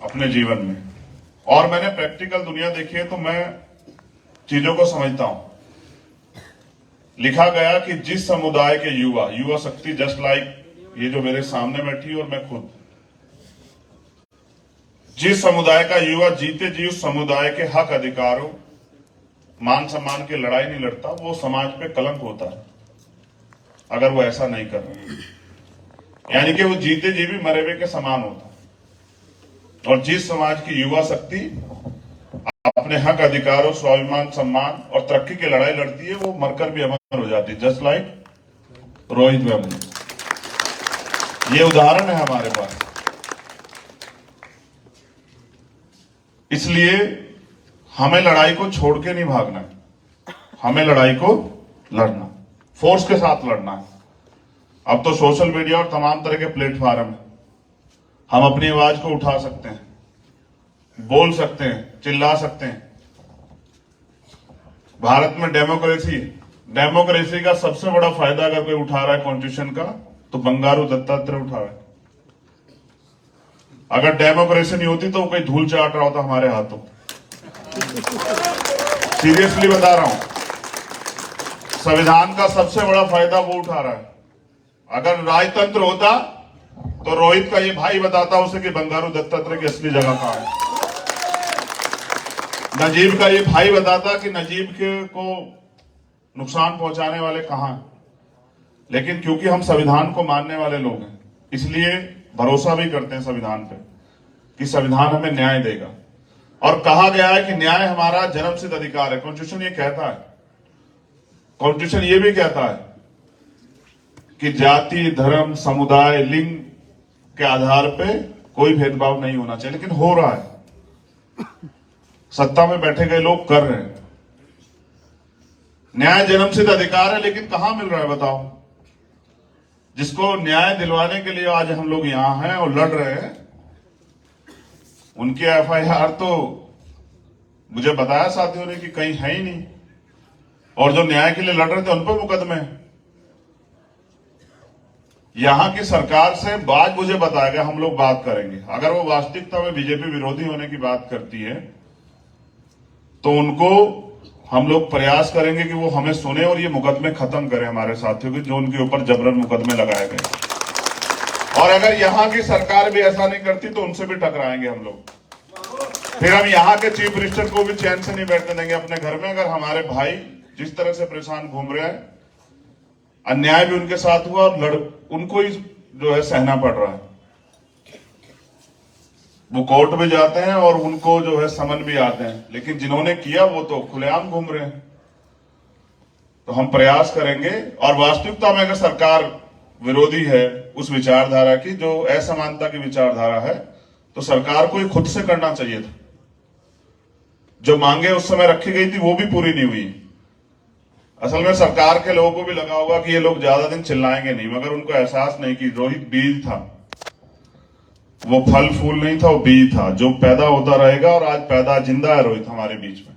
अपने जीवन में, और मैंने प्रैक्टिकल दुनिया देखी है तो मैं चीजों को समझता हूं। लिखा गया कि जिस समुदाय के युवा शक्ति, जस्ट लाइक ये जो मेरे सामने बैठी और मैं खुद, जिस समुदाय का युवा जीते जी उस समुदाय के हक अधिकारों मान सम्मान की लड़ाई नहीं लड़ता, वो समाज पे कलंक होता है अगर वो ऐसा नहीं कर रहा। यानी कि वो जीते जी भी मरे हुए के समान होता है। और जिस समाज की युवा शक्ति अपने हक अधिकारों, स्वाभिमान, सम्मान और तरक्की की लड़ाई लड़ती है, वो मरकर भी अमर हो जाती है, जस्ट लाइक रोहित वेमुला। ये उदाहरण है हमारे पास। इसलिए हमें लड़ाई को छोड़ के नहीं भागना है, हमें लड़ाई को लड़ना, फोर्स के साथ लड़ना है। अब तो सोशल मीडिया और तमाम तरह के प्लेटफॉर्म है, हम अपनी आवाज को उठा सकते हैं, बोल सकते हैं, चिल्ला सकते हैं। भारत में डेमोक्रेसी का सबसे बड़ा फायदा अगर कोई उठा रहा है कॉन्स्टिट्यूशन का, तो बंगारू दत्तात्रेय उठा रहा है। अगर डेमोक्रेसी नहीं होती तो कोई धूल चाट रहा होता हमारे हाथों। सीरियसली बता रहा हूं, संविधान का सबसे बड़ा फायदा वो उठा रहा है। अगर राजतंत्र होता तो रोहित का ये भाई बताता उसे कि बंगारू दत्तात्रेय की असली जगह कहां है। नजीब का ये भाई बताता कि नजीब को नुकसान पहुंचाने वाले कहां हैं। लेकिन क्योंकि हम संविधान को मानने वाले लोग हैं, इसलिए भरोसा भी करते हैं संविधान पे कि संविधान हमें न्याय देगा। और कहा गया है कि न्याय हमारा जन्मसिद्ध अधिकार है, कॉन्स्टिट्यूशन ये कहता है। कॉन्स्टिट्यूशन ये भी कहता है कि जाति, धर्म, समुदाय, लिंग के आधार पे कोई भेदभाव नहीं होना चाहिए, लेकिन हो रहा है। सत्ता में बैठे गए लोग कर रहे हैं। न्याय जन्मसिद्ध अधिकार है, लेकिन कहां मिल रहा है बताओ। जिसको न्याय दिलवाने के लिए आज हम लोग यहां हैं और लड़ रहे हैं, उनके एफआईआर तो मुझे बताया साथियों ने कि कहीं है ही नहीं, और जो न्याय के लिए लड़ रहे थे उन पर मुकदमे हैं। यहां की सरकार से बात मुझे बताया गया, हम लोग बात करेंगे। अगर वो वास्तविकता में बीजेपी विरोधी होने की बात करती है तो उनको हम लोग प्रयास करेंगे कि वो हमें सुने और ये मुकदमे खत्म करें हमारे साथियों के, जो उनके ऊपर जबरन मुकदमे लगाए गए। और अगर यहां की सरकार भी ऐसा नहीं करती तो उनसे भी टकराएंगे हम लोग। फिर हम यहाँ के चीफ मिनिस्टर को भी चैन से नहीं बैठने देंगे अपने घर में, अगर हमारे भाई जिस तरह से परेशान घूम रहे हैं, अन्याय भी उनके साथ हुआ और उनको ही जो है सहना पड़ रहा है। वो कोर्ट में जाते हैं और उनको जो है समन भी आते हैं, लेकिन जिन्होंने किया वो तो खुलेआम घूम रहे हैं। तो हम प्रयास करेंगे, और वास्तविकता में अगर सरकार विरोधी है उस विचारधारा की, जो असमानता की विचारधारा है, तो सरकार को ये खुद से करना चाहिए था। जो मांगे उस समय रखी गई थी वो भी पूरी नहीं हुई। असल में सरकार के लोगों को भी लगा होगा कि ये लोग ज्यादा दिन चिल्लाएंगे नहीं, मगर उनको एहसास नहीं कि रोहित बीज था, वो फल फूल नहीं था, वो बीज था जो पैदा होता रहेगा। और आज पैदा जिंदा है रोहित हमारे बीच में।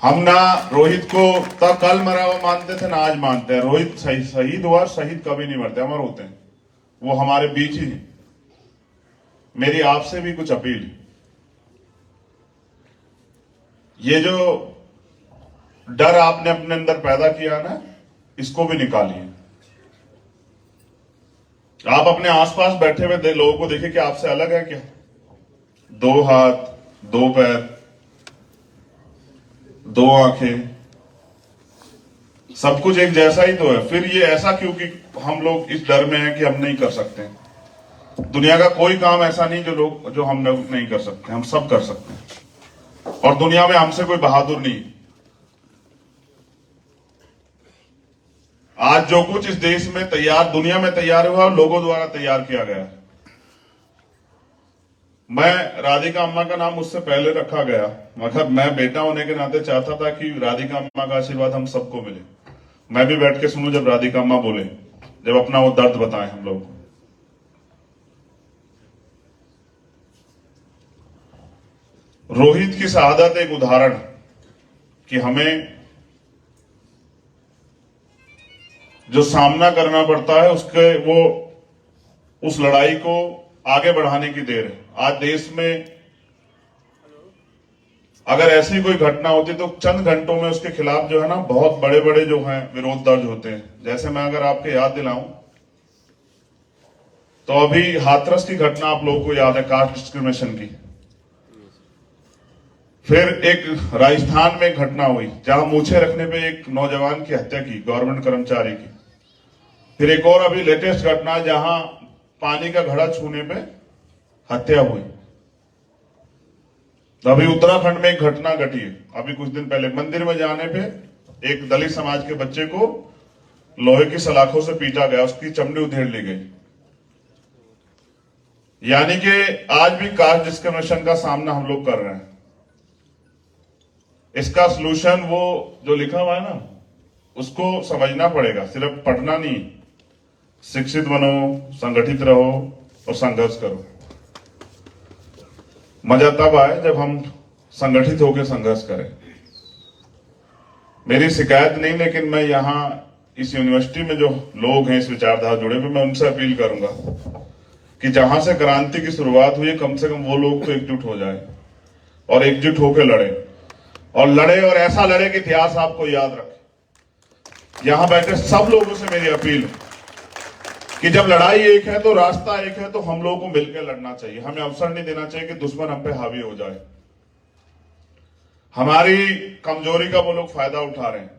हम ना रोहित को तब कल मरा हुआ मानते थे, ना आज मानते हैं। रोहित शहीद हुआ, शहीद कभी नहीं मरते, अमर होते हैं, वो हमारे बीच ही है। मेरी आपसे भी कुछ अपील है, ये जो डर आपने अपने अंदर पैदा किया ना, इसको भी निकालिए। आप अपने आसपास बैठे हुए लोगों को देखिए कि आपसे अलग है क्या? 2 हाथ, 2 पैर, 2 आंखें, सब कुछ एक जैसा ही तो है। फिर ये ऐसा क्यों कि हम लोग इस डर में हैं कि हम नहीं कर सकते? दुनिया का कोई काम ऐसा नहीं जो हम लोग नहीं कर सकते, हम सब कर सकते हैं। और दुनिया में हमसे कोई बहादुर नहीं। आज जो कुछ इस देश में दुनिया में तैयार हुआ, लोगों द्वारा तैयार किया गया। मैं राधिका अम्मा का नाम मुझसे पहले रखा गया, मगर मैं बेटा होने के नाते चाहता था कि राधिका अम्मा का आशीर्वाद हम सबको मिले। मैं भी बैठ के सुनूं जब राधिका अम्मा बोले, जब अपना वो दर्द बताएं हम लोग। रोहित की शहादत एक उदाहरण कि हमें जो सामना करना पड़ता है उस लड़ाई को आगे बढ़ाने की देर है। आज देश में अगर ऐसी कोई घटना होती तो चंद घंटों में उसके खिलाफ जो है ना बहुत बड़े बड़े जो हैं विरोध दर्ज होते हैं। जैसे मैं अगर आपके याद दिलाऊं तो अभी हाथरस की घटना आप लोगों को याद है, कास्ट डिस्क्रिमिनेशन की। फिर एक राजस्थान में एक घटना हुई जहां मूछे रखने पे एक नौजवान की हत्या की, गवर्नमेंट कर्मचारी की। फिर एक और अभी लेटेस्ट घटना जहां पानी का घड़ा छूने पे हत्या हुई। तो अभी उत्तराखंड में एक घटना घटी है अभी कुछ दिन पहले, मंदिर में जाने पे एक दलित समाज के बच्चे को लोहे की सलाखों से पीटा गया, उसकी चमड़ी उधेड़ ली गई। यानी कि आज भी कास्ट डिस्क्रिमिनेशन का सामना हम लोग कर रहे हैं। इसका सलूशन वो जो लिखा हुआ है ना उसको समझना पड़ेगा, सिर्फ पढ़ना नहीं। शिक्षित बनो, संगठित रहो और संघर्ष करो। मजा तब आए जब हम संगठित होकर संघर्ष करें। मेरी शिकायत नहीं, लेकिन मैं यहां इस यूनिवर्सिटी में जो लोग हैं इस विचारधारा जुड़े हुए, मैं उनसे अपील करूंगा कि जहां से क्रांति की शुरुआत हुई कम से कम वो लोग तो एकजुट हो जाए और एकजुट होकर लड़े और ऐसा लड़े कि इतिहास आपको याद रखे। यहां बैठे सब लोगों से मेरी अपील है कि जब लड़ाई एक है तो रास्ता एक है, तो हम लोगों को मिलकर लड़ना चाहिए। हमें अवसर नहीं देना चाहिए कि दुश्मन हम पे हावी हो जाए। हमारी कमजोरी का वो लोग फायदा उठा रहे हैं,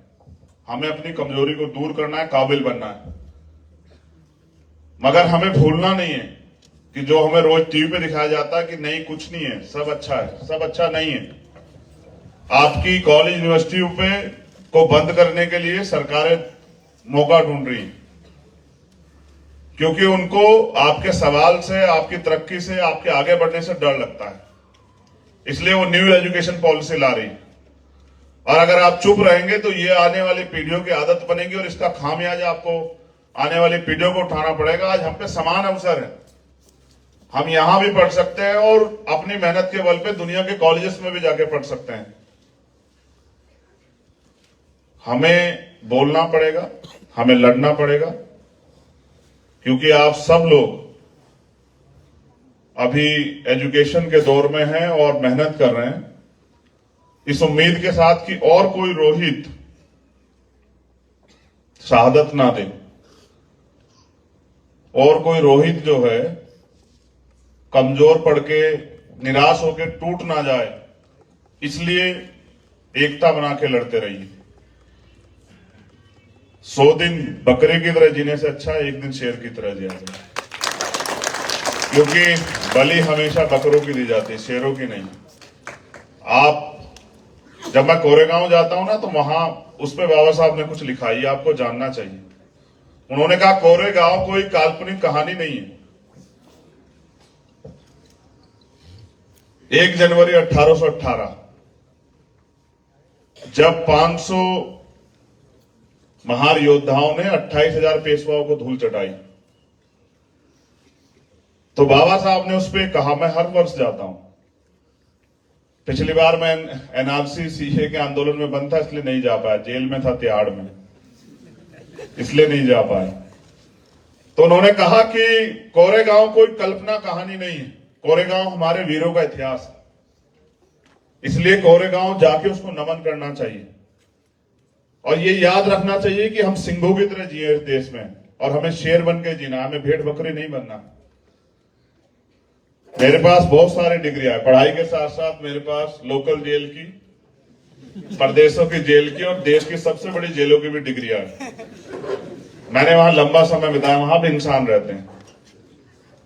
हमें अपनी कमजोरी को दूर करना है, काबिल बनना है। मगर हमें भूलना नहीं है कि जो हमें रोज टीवी पे दिखाया जाता है कि नहीं कुछ नहीं है, सब अच्छा है, सब अच्छा नहीं है। आपकी कॉलेज यूनिवर्सिटियों पे को बंद करने के लिए सरकारें मौका ढूंढ रही हैं, क्योंकि उनको आपके सवाल से, आपकी तरक्की से, आपके आगे बढ़ने से डर लगता है। इसलिए वो न्यू एजुकेशन पॉलिसी ला रही। और अगर आप चुप रहेंगे तो ये आने वाली पीढ़ियों की आदत बनेगी और इसका खामियाजा आपको आने वाली पीढ़ियों को उठाना पड़ेगा। आज हम पे समान अवसर है, हम यहां भी पढ़ सकते हैं और अपनी मेहनत के बल पे दुनिया के कॉलेजेस में भी जाके पढ़ सकते हैं। हमें बोलना पड़ेगा, हमें लड़ना पड़ेगा, क्योंकि आप सब लोग अभी एजुकेशन के दौर में हैं और मेहनत कर रहे हैं, इस उम्मीद के साथ कि और कोई रोहित शहादत ना दे, और कोई रोहित जो है कमजोर पड़ के निराश होकर टूट ना जाए। इसलिए एकता बना के लड़ते रहिए। 100 दिन बकरे की तरह जीने से अच्छा एक दिन शेर की तरह जिया जाए, क्योंकि बलि हमेशा बकरों की दी जाती है, शेरों की नहीं। आप जब मैं कोरेगांव जाता हूं ना तो वहां उस पे बाबा साहब ने कुछ लिखा, ये आपको जानना चाहिए। उन्होंने कहा कोरेगांव कोई काल्पनिक कहानी नहीं है। 1 जनवरी 1818 जब 500 महार योद्धाओं ने 28,000 पेशवाओं को धूल चटाई, तो बाबा साहब ने उस पर कहा, मैं हर वर्ष जाता हूं। पिछली बार मैं एनआरसी सीए के आंदोलन में बंद था, इसलिए नहीं जा पाया, जेल में था तिहाड़ में, इसलिए नहीं जा पाया। तो उन्होंने कहा कि कोरेगांव कोई कल्पना कहानी नहीं है, कोरेगांव हमारे वीरों का इतिहास है, इसलिए कोरेगांव जाके उसको नमन करना चाहिए। और ये याद रखना चाहिए कि हम सिंहों की तरह जिए इस देश में, और हमें शेर बन के जीना, हमें भेड़ बकरी नहीं बनना। मेरे पास बहुत सारी डिग्रियां है, पढ़ाई के साथ साथ मेरे पास लोकल जेल की, प्रदेशों की जेल की और देश की सबसे बड़ी जेलों की भी डिग्रियां है। मैंने वहां लंबा समय बिताया, वहां भी इंसान रहते हैं,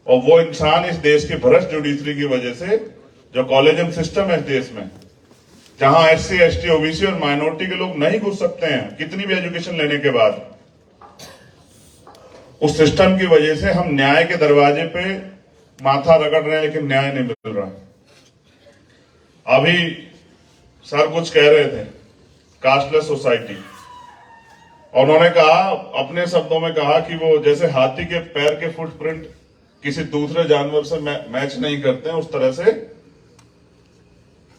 और वो इंसान इस देश की भ्रष्ट जुडिशरी की वजह से, जो कॉलेजियम सिस्टम है इस देश में, जहां SC, ST, OBC और माइनॉरिटी के लोग नहीं घुस सकते हैं कितनी भी एजुकेशन लेने के बाद, उस सिस्टम की वजह से हम न्याय के दरवाजे पे माथा रगड़ रहे हैं, लेकिन न्याय नहीं मिल रहा। अभी सर कुछ कह रहे थे कास्टलेस सोसाइटी, और उन्होंने कहा, अपने शब्दों में कहा कि वो जैसे हाथी के पैर के फुटप्रिंट किसी दूसरे जानवर से मैच नहीं करते हैं, उस तरह से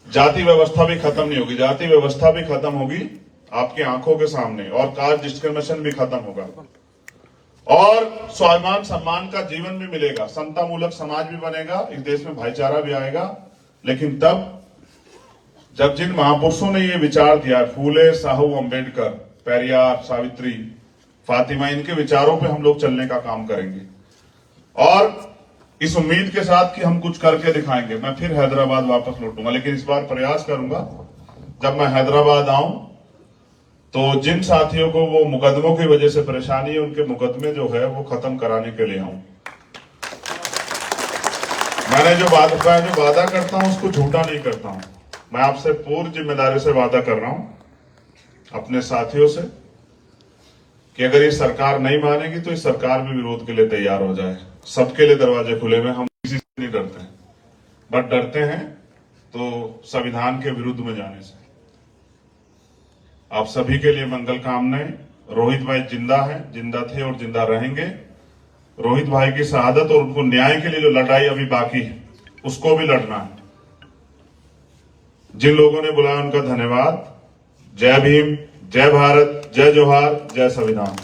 जाति व्यवस्था भी खत्म नहीं होगी। जाति व्यवस्था भी खत्म होगी आपकी आंखों के सामने, और कास्ट डिस्क्रिमिनेशन भी खत्म होगा, और स्वाभिमान सम्मान का जीवन भी मिलेगा, समता मूलक समाज भी बनेगा, इस देश में भाईचारा भी आएगा। लेकिन तब जब जिन महापुरुषों ने ये विचार दिया, फूले, साहू, अंबेडकर, पेरियार, सावित्री, फातिमा, इनके विचारों पे हम लोग चलने का काम करेंगे और इस उम्मीद के साथ कि हम कुछ करके दिखाएंगे। मैं फिर हैदराबाद वापस लौटूंगा, लेकिन इस बार प्रयास करूंगा जब मैं हैदराबाद आऊं तो जिन साथियों को वो मुकदमों की वजह से परेशानी है, उनके मुकदमे जो है वो खत्म कराने के लिए आऊं। मैंने जो वादा करता हूं उसको झूठा नहीं करता हूं। मैं आपसे पूर्ण जिम्मेदारी से वादा कर रहा हूं अपने साथियों से कि अगर ये सरकार नहीं मानेगी तो इस सरकार भी विरोध के लिए तैयार हो जाए। सबके लिए दरवाजे खुले हुए, हम किसी से नहीं डरते हैं, बट डरते हैं तो संविधान के विरुद्ध में जाने से। आप सभी के लिए मंगल कामनाएं। रोहित भाई जिंदा हैं, जिंदा थे और जिंदा रहेंगे। रोहित भाई की शहादत और उनको न्याय के लिए जो लड़ाई अभी बाकी है उसको भी लड़ना है। जिन लोगों ने बुलाया उनका धन्यवाद। जय भीम, जय भारत, जय जोहार, जय संविधान।